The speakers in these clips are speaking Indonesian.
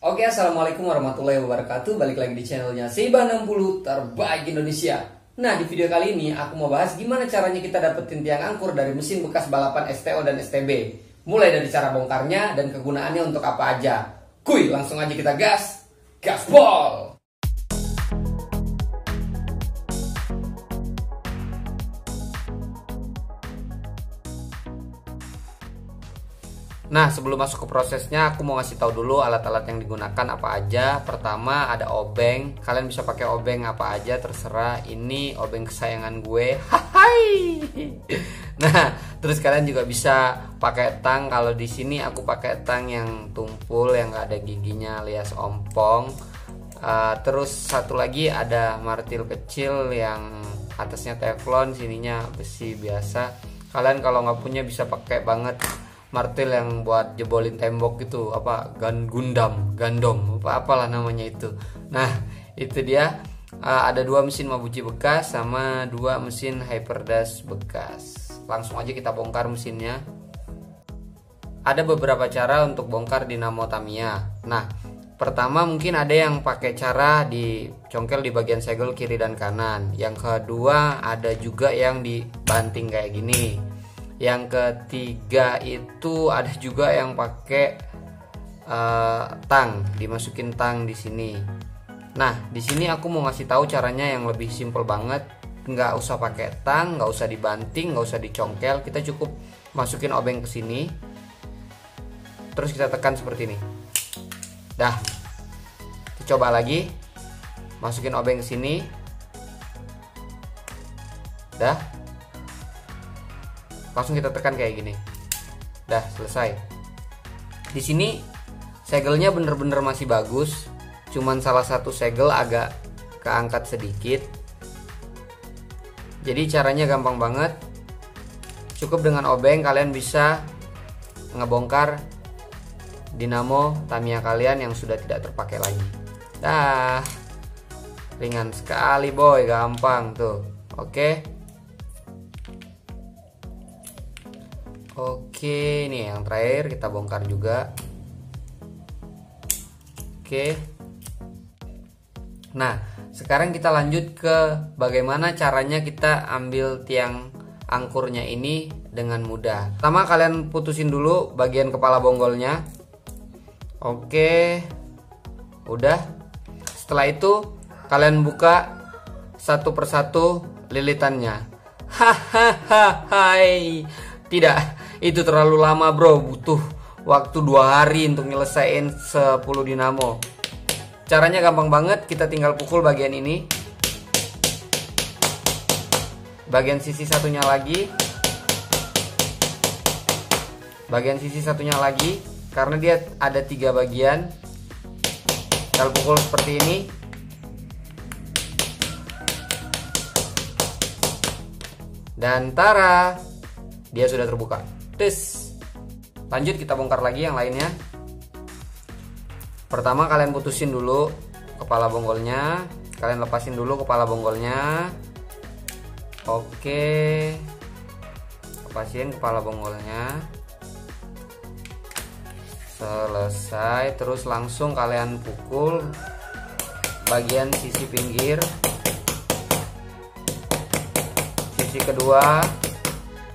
Oke, assalamualaikum warahmatullahi wabarakatuh. Balik lagi di channelnya Seiba 60 terbaik Indonesia. Nah, di video kali ini aku mau bahas gimana caranya kita dapetin tiang angkur dari mesin bekas balapan STO dan STB. Mulai dari cara bongkarnya dan kegunaannya untuk apa aja. Kuy, langsung aja kita gaspol! Nah, sebelum masuk ke prosesnya, aku mau ngasih tahu dulu alat-alat yang digunakan apa aja. Pertama ada obeng. Kalian bisa pakai obeng apa aja, terserah. Ini obeng kesayangan gue. Hai. Nah, terus kalian juga bisa pakai tang. Kalau di sini aku pakai tang yang tumpul, yang gak ada giginya, alias ompong. Terus satu lagi ada martil kecil yang atasnya teflon, sininya besi biasa. Kalian kalau nggak punya bisa pakai banget martil yang buat jebolin tembok gitu, apa gandom apalah namanya itu. Nah, itu dia. Ada 2 mesin Mabuchi bekas sama 2 mesin Hyperdash bekas. Langsung aja kita bongkar mesinnya. Ada beberapa cara untuk bongkar dinamo Tamiya. Nah, pertama mungkin ada yang pakai cara dicongkel di bagian segel kiri dan kanan. Yang kedua ada juga yang dibanting kayak gini. Yang ketiga itu ada juga yang pakai tang, dimasukin tang di sini. Nah, di sini aku mau ngasih tahu caranya yang lebih simple banget. Nggak usah pakai tang, nggak usah dibanting, nggak usah dicongkel. Kita cukup masukin obeng ke sini, terus kita tekan seperti ini. Dah, coba lagi, masukin obeng ke sini. Dah, langsung kita tekan kayak gini. Dah, selesai. Di sini segelnya bener-bener masih bagus, cuman salah satu segel agak keangkat sedikit. Jadi caranya gampang banget. Cukup dengan obeng kalian bisa ngebongkar dinamo Tamiya kalian yang sudah tidak terpakai lagi. Dah, ringan sekali boy, gampang tuh. Oke, ini yang terakhir kita bongkar juga. Oke. Nah, sekarang kita lanjut ke bagaimana caranya kita ambil tiang angkurnya ini dengan mudah. Pertama kalian putusin dulu bagian kepala bonggolnya. Oke. Udah. Setelah itu kalian buka satu persatu lilitannya. Hahaha. Tidak, itu terlalu lama bro, butuh waktu 2 hari untuk nyelesain 10 dinamo. Caranya gampang banget, kita tinggal pukul bagian ini, bagian sisi satunya lagi, bagian sisi satunya lagi, karena dia ada 3 bagian. Kita pukul seperti ini. Dan tara, dia sudah terbuka. Tes. Lanjut kita bongkar lagi yang lainnya. Pertama kalian putusin dulu kepala bonggolnya. Kalian lepasin dulu kepala bonggolnya. Oke. Lepasin kepala bonggolnya. Selesai. Terus langsung kalian pukul bagian sisi pinggir, sisi kedua,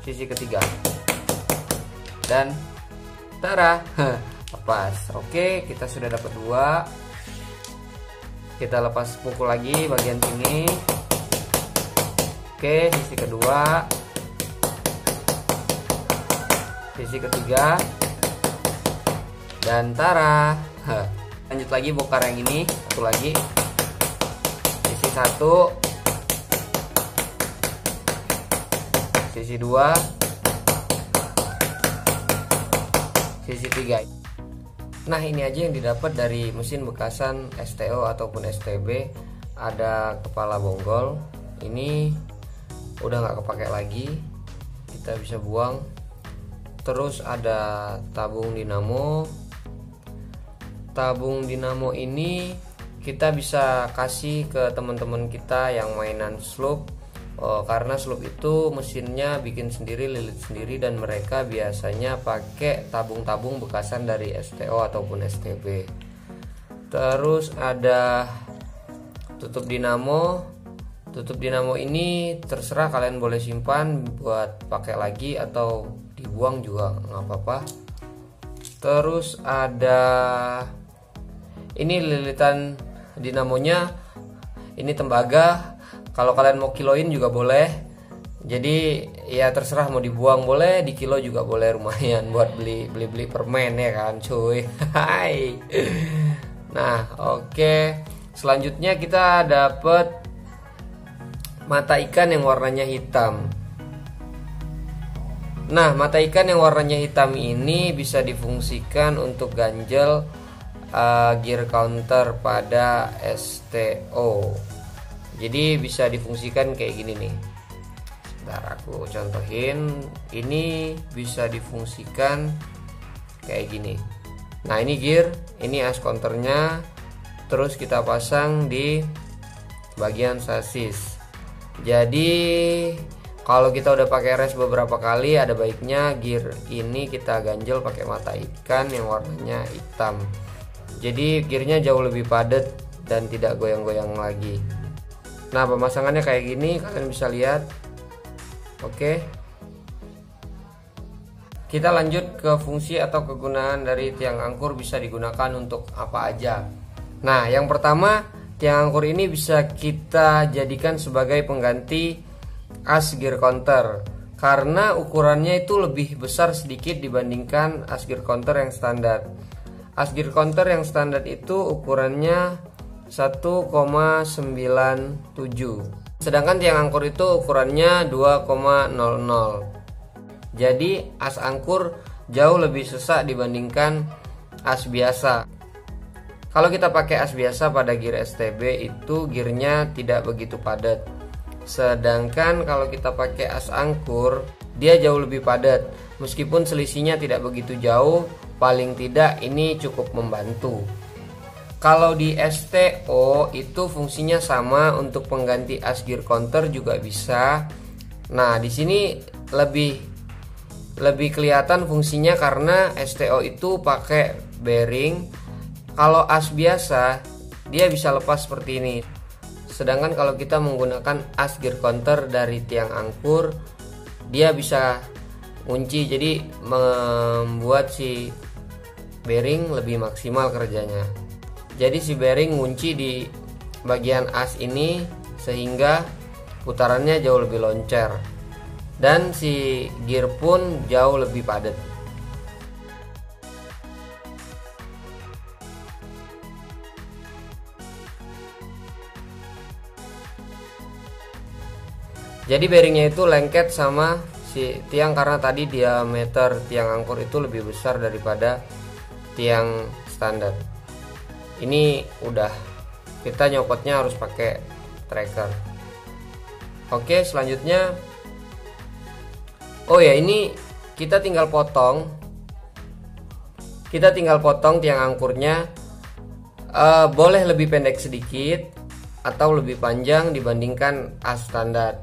sisi ketiga, dan tara, lepas. Oke, kita sudah dapat 2. Kita lepas pukul lagi bagian sini. Oke, sisi kedua, sisi ketiga, dan tara. Lanjut lagi bongkar yang ini, satu lagi, sisi 1, sisi 2, sisi 3. Nah, ini aja yang didapat dari mesin bekasan STO ataupun STB. Ada kepala bonggol, ini udah nggak kepake lagi, kita bisa buang. Terus ada tabung dinamo. Tabung dinamo ini kita bisa kasih ke teman-teman kita yang mainan slope. Karena slope itu mesinnya bikin sendiri, lilit sendiri, dan mereka biasanya pakai tabung-tabung bekasan dari STO ataupun STB. Terus ada tutup dinamo. Tutup dinamo ini terserah, kalian boleh simpan buat pakai lagi atau dibuang juga nggak apa-apa. Terus ada ini lilitan dinamonya, ini tembaga. Kalau kalian mau kiloin juga boleh. Jadi ya terserah, mau dibuang boleh, di kilo juga boleh, lumayan buat beli permen ya kan cuy. Hai. Nah, oke. Selanjutnya kita dapat mata ikan yang warnanya hitam. Nah, mata ikan yang warnanya hitam ini bisa difungsikan untuk ganjel gear counter pada STO. Jadi bisa difungsikan kayak gini nih. Sebentar aku contohin. Ini bisa difungsikan kayak gini. Nah, ini gear, ini as counternya. Terus kita pasang di bagian sasis. Jadi kalau kita udah pakai res beberapa kali, ada baiknya gear ini kita ganjel pakai mata ikan yang warnanya hitam. Jadi gearnya jauh lebih padat dan tidak goyang-goyang lagi. Nah, pemasangannya kayak gini, kalian bisa lihat. Oke. Kita lanjut ke fungsi atau kegunaan dari tiang angkur, bisa digunakan untuk apa aja. Nah, yang pertama, tiang angkur ini bisa kita jadikan sebagai pengganti as gear counter karena ukurannya itu lebih besar sedikit dibandingkan as gear counter yang standar. As gear counter yang standar itu ukurannya 1,97, sedangkan tiang angkur itu ukurannya 2,00. Jadi as angkur jauh lebih sesak dibandingkan as biasa. Kalau kita pakai as biasa pada gear STB itu gearnya tidak begitu padat. Sedangkan kalau kita pakai as angkur, dia jauh lebih padat. Meskipun selisihnya tidak begitu jauh, paling tidak ini cukup membantu. Kalau di STO itu fungsinya sama, untuk pengganti as gear counter juga bisa. Nah, di sini lebih kelihatan fungsinya karena STO itu pakai bearing. Kalau as biasa dia bisa lepas seperti ini. Sedangkan kalau kita menggunakan as gear counter dari tiang angkur, dia bisa kunci, jadi membuat si bearing lebih maksimal kerjanya. Jadi si bearing ngunci di bagian as ini sehingga putarannya jauh lebih loncer. Dan si gear pun jauh lebih padat. Jadi bearingnya itu lengket sama si tiang karena tadi diameter tiang angkur itu lebih besar daripada tiang standar. Ini udah, kita nyopotnya harus pakai tracker. Oke, selanjutnya, oh ya, ini kita tinggal potong tiang angkurnya. Boleh lebih pendek sedikit atau lebih panjang dibandingkan as standar.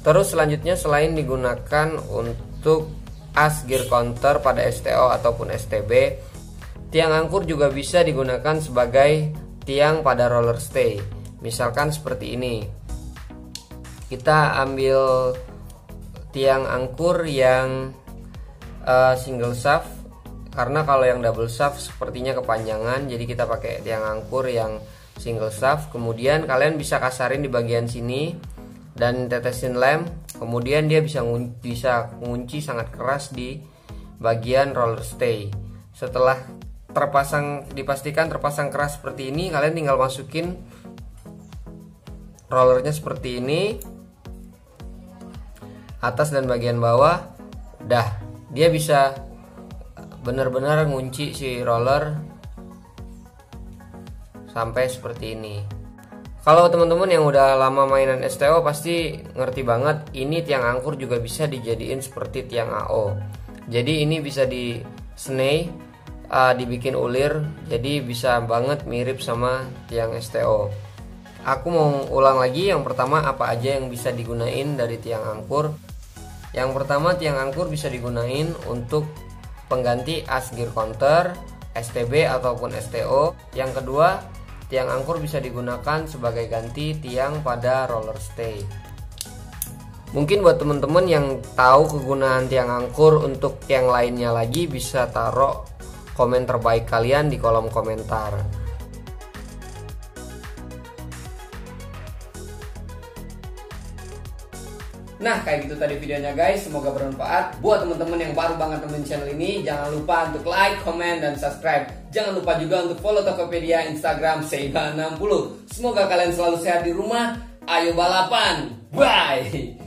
Terus selanjutnya, selain digunakan untuk as gear counter pada STO ataupun STB, tiang angkur juga bisa digunakan sebagai tiang pada roller stay. Misalkan seperti ini. Kita ambil tiang angkur yang single shaft, karena kalau yang double shaft sepertinya kepanjangan, jadi kita pakai tiang angkur yang single shaft. Kemudian kalian bisa kasarin di bagian sini dan tetesin lem, kemudian dia bisa ngunci sangat keras di bagian roller stay. Setelah dipastikan terpasang keras seperti ini, kalian tinggal masukin rollernya seperti ini, atas dan bagian bawah. Dah, dia bisa benar-benar ngunci si roller sampai seperti ini. Kalau teman-teman yang udah lama mainan STO pasti ngerti banget, ini tiang angkur juga bisa dijadiin seperti tiang AO. Jadi ini bisa di sney, dibikin ulir, jadi bisa banget mirip sama tiang STO. Aku mau ulang lagi, yang pertama apa aja yang bisa digunain dari tiang angkur. Yang pertama, tiang angkur bisa digunain untuk pengganti as gear counter. STB ataupun STO. Yang kedua, tiang angkur bisa digunakan sebagai ganti tiang pada roller stay. Mungkin buat teman-teman yang tahu kegunaan tiang angkur untuk yang lainnya lagi, bisa taruh komen terbaik kalian di kolom komentar. Nah, kayak gitu tadi videonya guys, semoga bermanfaat. Buat teman-teman yang baru banget temen channel ini, jangan lupa untuk like, comment, dan subscribe. Jangan lupa juga untuk follow Tokopedia, Instagram Seiba60. Semoga kalian selalu sehat di rumah. Ayo balapan, bye!